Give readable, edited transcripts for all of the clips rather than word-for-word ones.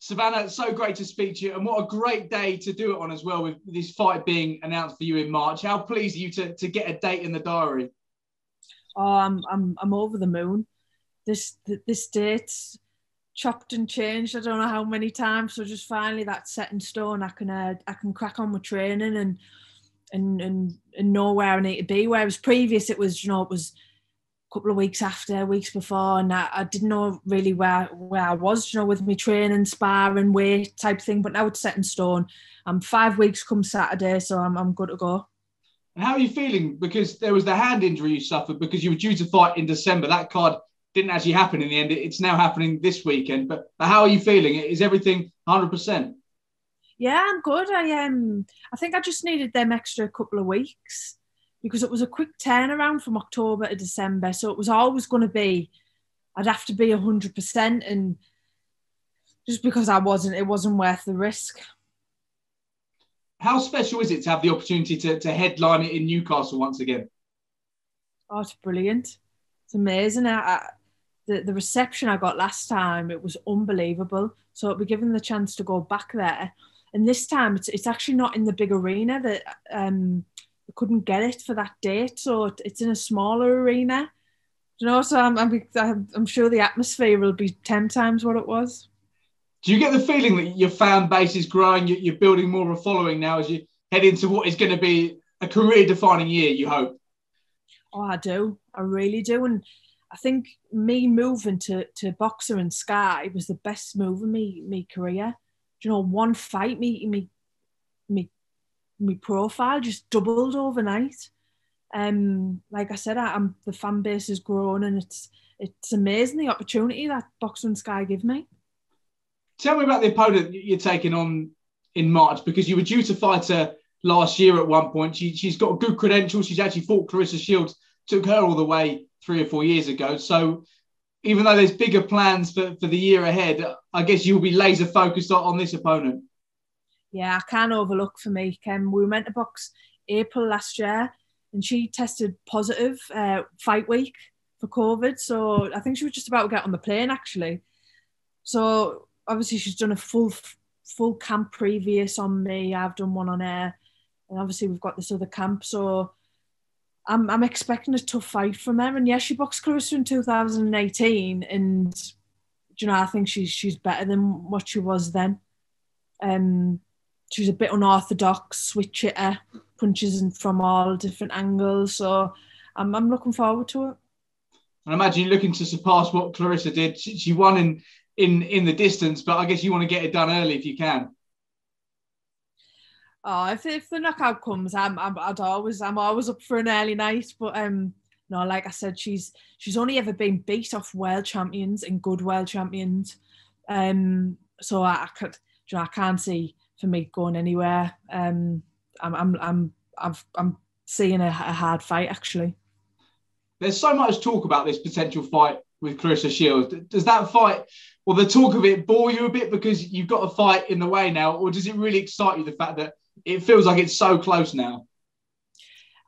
Savannah, it's so great to speak to you, and what a great day to do it on as well, with this fight being announced for you in March. How pleased are you to get a date in the diary? Oh, I'm over the moon. This date's chopped and changed. I don't know how many times. So just finally that's set in stone. I can crack on with training and know where I need to be. Whereas previous it was a couple of weeks after, weeks before, and I didn't know really where I was, with me training, sparring, weight type thing. But now it's set in stone. I'm 5 weeks come Saturday, so I'm good to go. And how are you feeling? Because there was the hand injury you suffered because you were due to fight in December. That card didn't actually happen in the end. It's now happening this weekend. But how are you feeling? Is everything 100%? Yeah, I'm good. I think I just needed them extra couple of weeks because it was a quick turnaround from October to December. So it was always going to be, I'd have to be 100%. And just because it wasn't worth the risk. How special is it to have the opportunity to headline it in Newcastle once again? Oh, it's brilliant. It's amazing. The reception I got last time, it was unbelievable. So it'll be given the chance to go back there. And this time it's actually not in the big arena that we couldn't get it for that date. So it's in a smaller arena. So I'm sure the atmosphere will be 10 times what it was. Do you get the feeling that your fan base is growing? You're building more of a following now as you head into what is going to be a career-defining year, you hope? Oh, I do. I really do. And I think me moving to Boxer and Sky was the best move in me career. One fight, me profile just doubled overnight. Like I said, the fan base is growing, and it's amazing the opportunity that Boxer and Sky give me. Tell me about the opponent you're taking on in March, because you were due to fight her last year at one point. She's got good credentials. She's actually fought Claressa Shields, took her all the way 3 or 4 years ago. So even though there's bigger plans for the year ahead, I guess you'll be laser focused on this opponent. Yeah, I can't overlook for me. We were meant to box April last year, and she tested positive fight week for COVID. So I think she was just about to get on the plane, actually. So obviously she's done a full camp previous on me. I've done one on her, and obviously we've got this other camp. So I'm expecting a tough fight from her. And yes, she boxed Claressa in 2018, and I think she's better than what she was then. She's a bit unorthodox, switch hitter, punches in from all different angles. So I'm looking forward to it. I imagine you're looking to surpass what Claressa did. She won in the distance, but I guess you want to get it done early if you can. Oh, if the knockout comes, I'm always up for an early night. But no, like I said, she's only ever been beat off world champions and good world champions. So I can't see for me going anywhere. I'm seeing a hard fight, actually. There's so much talk about this potential fight with Claressa Shields. Does that fight, or the talk of it, bore you a bit because you've got a fight in the way now, or does it really excite you, the fact that it feels like it's so close now?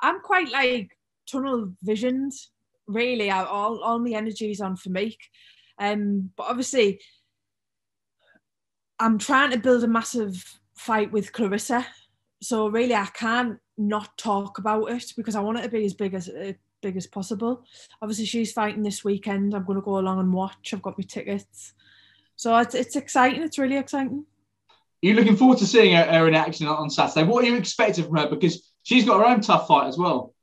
I'm quite tunnel visioned, really. All my energy's on for Meek. But obviously, I'm trying to build a massive fight with Claressa. So really, I can't not talk about it because I want it to be as big as possible. Obviously, she's fighting this weekend. I'm going to go along and watch. I've got my tickets. So it's exciting. It's really exciting. You're looking forward to seeing her in action on Saturday. What are you expecting from her? Because she's got her own tough fight as well.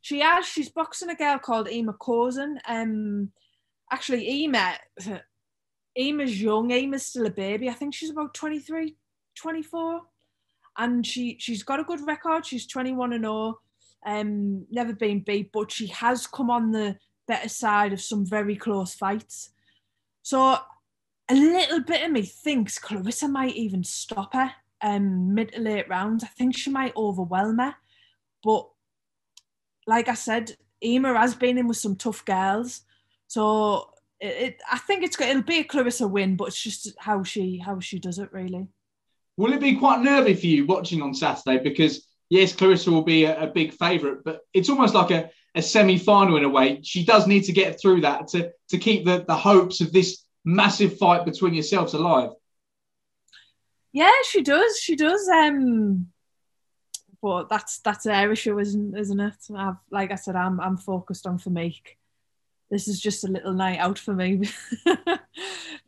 She has. She's boxing a girl called Ema Kozan. Actually, Ema's young. Ema's still a baby. I think she's about 23, 24. And she's got a good record. She's 21-0. Never been beat, but she has come on the better side of some very close fights. So a little bit of me thinks Claressa might even stop her mid to late rounds. I think she might overwhelm her. But like I said, Ema has been in with some tough girls. So I think it'll be a Claressa win, but it's just how she does it, really. Will it be quite nervy for you watching on Saturday? Because yes, Claressa will be a big favourite, but it's almost like a semi-final in a way. She does need to get through that to keep the hopes of this massive fight between yourselves alive. Yeah, she does. She does. But that's her issue, isn't it? Like I said, I'm focused on Famike. This is just a little night out for me.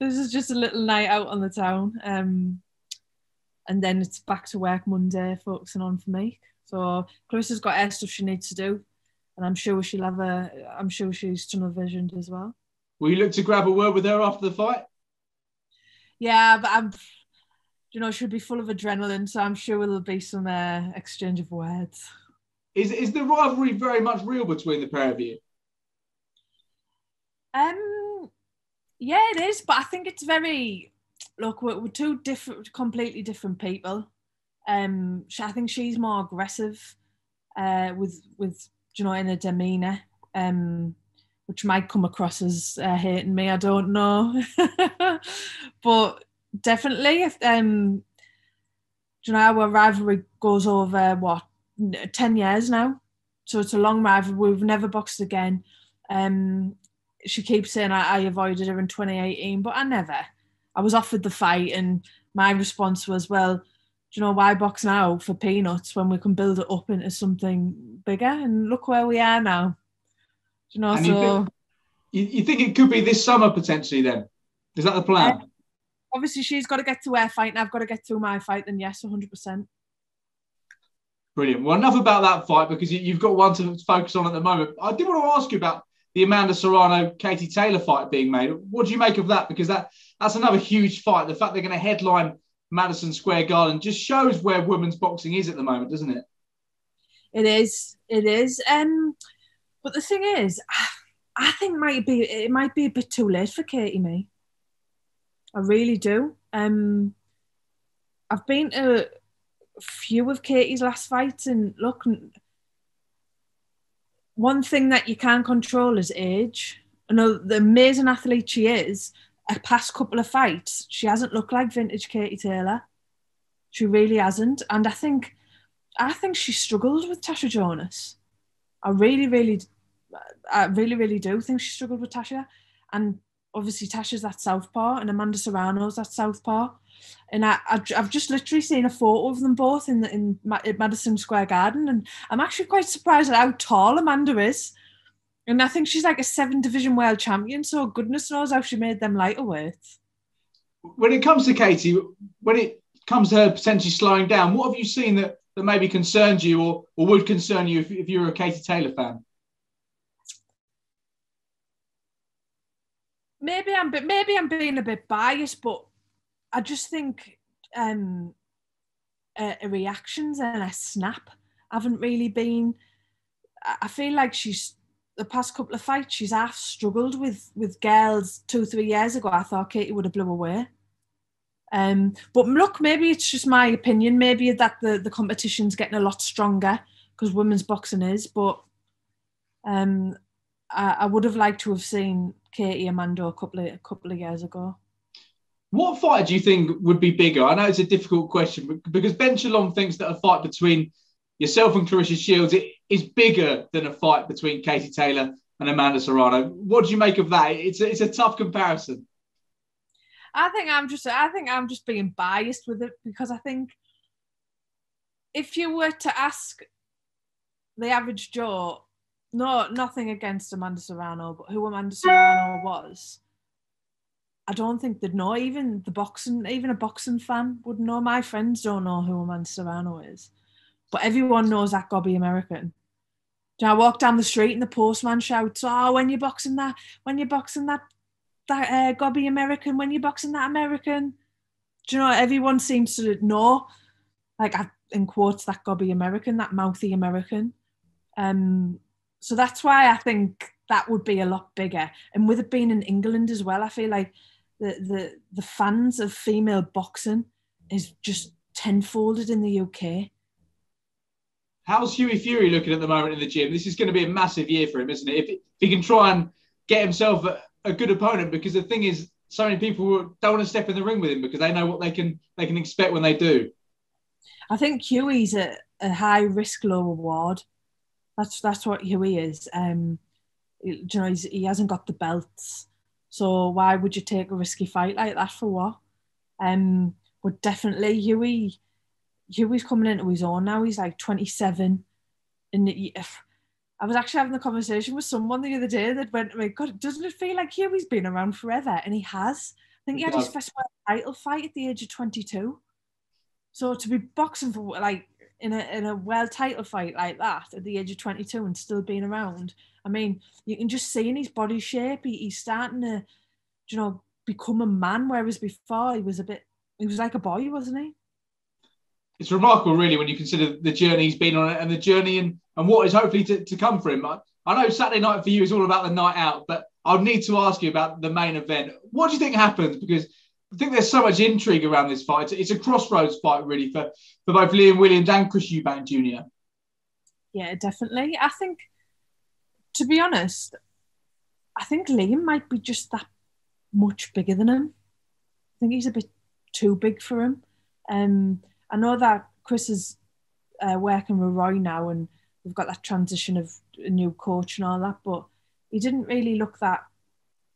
This is just a little night out on the town. And then it's back to work Monday, focusing on Famike. So Clarissa's got her stuff she needs to do, and I'm sure she's tunnel visioned as well. Will you look to grab a word with her after the fight? Yeah, but she'll be full of adrenaline, so I'm sure there'll be some exchange of words. Is the rivalry very much real between the pair of you? Yeah, it is, but I think it's very. Look, we're two completely different people. I think she's more aggressive, with in her demeanour, which might come across as hating me. I don't know, but definitely, our rivalry goes over 10 years now, so it's a long rivalry. We've never boxed again. She keeps saying I avoided her in 2018, but I never. I was offered the fight, and my response was, well, why box now for peanuts when we can build it up into something bigger? And look where we are now. And you think it could be this summer potentially then? Is that the plan? Obviously, she's got to get to her fight, and I've got to get through my fight, then yes, 100%. Brilliant. Well, enough about that fight, because you've got one to focus on at the moment. I did want to ask you about the Amanda Serrano-Katie Taylor fight being made. What do you make of that? Because that's another huge fight. The fact they're going to headline Madison Square Garden just shows where women's boxing is at the moment, doesn't it? It is. But the thing is, I think it might be a bit too late for Katie me. I really do. I've been to a few of Katie's last fights, and look, one thing that you can't control is age. I know the amazing athlete she is, a past couple of fights, she hasn't looked like vintage Katie Taylor. She really hasn't. And I think she struggled with Tasha Jonas. I really, really do think she struggled with Tasha. And obviously Tasha's that southpaw, and Amanda Serrano's that southpaw. And I've just literally seen a photo of them both in Madison Square Garden, and I'm actually quite surprised at how tall Amanda is. And I think she's like a 7-division world champion, so goodness knows how she made them lighter weights. When it comes to Katie, when it comes to her potentially slowing down, what have you seen that maybe concerns you or would concern you if you're a Katie Taylor fan? Maybe I'm being a bit biased, but I just think her reactions and her snap haven't really been. I feel like the past couple of fights she's half struggled with girls 2-3 years ago. I thought Katie would have blew away. But look, maybe it's just my opinion. Maybe that the competition's getting a lot stronger because women's boxing is. But I would have liked to have seen Katie Amanda a couple of years ago. What fight do you think would be bigger? I know it's a difficult question because Ben Shalom thinks that a fight between yourself and Claressa Shields is bigger than a fight between Katie Taylor and Amanda Serrano. What do you make of that? It's a tough comparison. I think I'm just being biased with it, because I think if you were to ask the average Joe, nothing against Amanda Serrano, but who Amanda Serrano was, I don't think they'd know. Even a boxing fan would know. My friends don't know who Amanda Serrano is, but everyone knows that GOBBY American. I walk down the street and the postman shouts, "Oh, when you're boxing that GOBBY American, when you're boxing that American." Do you know, everyone seems to know, like, in quotes, that GOBBY American, that mouthy American. So that's why I think that would be a lot bigger. And with it being in England as well, I feel like the fans of female boxing is just tenfolded in the UK. How's Hughie Fury looking at the moment in the gym? This is going to be a massive year for him, isn't it? If he can try and get himself a good opponent, because the thing is, so many people don't want to step in the ring with him because they know what they can expect when they do. I think Hughie's a high risk, low reward. That's what Hughie is. He hasn't got the belts, so why would you take a risky fight like that for what? But definitely Huey's coming into his own now. He's like 27. And I was actually having a conversation with someone the other day that went to me, God, doesn't it feel like Huey's been around forever? And he has. I think he had his first world title fight at the age of 22. So to be boxing for like in a world title fight like that at the age of 22 and still being around, I mean, you can just see in his body shape, he's starting to, you know, become a man, whereas before he was like a boy, wasn't he? It's remarkable, really, when you consider the journey he's been on and the journey and what is hopefully to come for him. I know Saturday night for you is all about the night out, but I would need to ask you about the main event. What do you think happens? Because I think there's so much intrigue around this fight. It's a crossroads fight, really, for both Liam Williams and Chris Eubank Jr. Yeah, definitely. I think, to be honest, I think Liam might be just that much bigger than him. I think he's a bit too big for him. I know that Chris is working with Roy now and we've got that transition of a new coach and all that, but he didn't really look that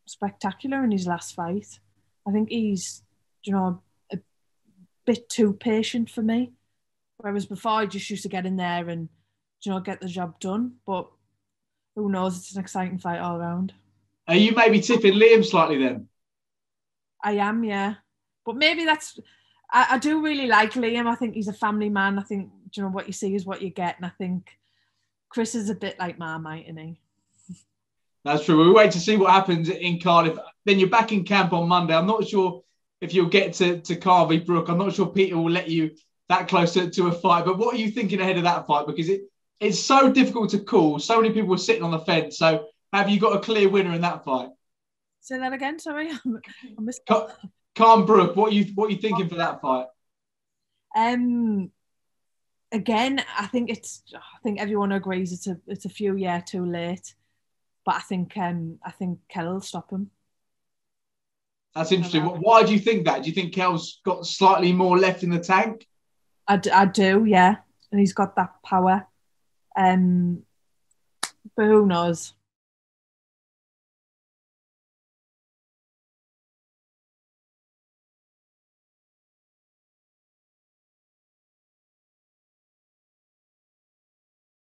spectacular in his last fight. I think he's, you know, a bit too patient for me. Whereas before I just used to get in there and, you know, get the job done. But who knows, it's an exciting fight all around. Are you maybe tipping Liam slightly then? I am, yeah. But maybe that's... I do really like Liam. I think he's a family man. I think, you know, what you see is what you get. And I think Chris is a bit like Marmite, isn't he? That's true. We'll wait to see what happens in Cardiff. Then you're back in camp on Monday. I'm not sure if you'll get to Carvey Brook. I'm not sure Peter will let you that close to a fight. But what are you thinking ahead of that fight? Because it's so difficult to call. So many people are sitting on the fence. So have you got a clear winner in that fight? Say that again, sorry. I missed Calm Brook, what are you thinking for that fight? Again, I think everyone agrees it's a few years too late, but I think Kell will stop him. That's interesting. Why do you think that? Do you think Kell's got slightly more left in the tank? I do, yeah, and he's got that power. But who knows?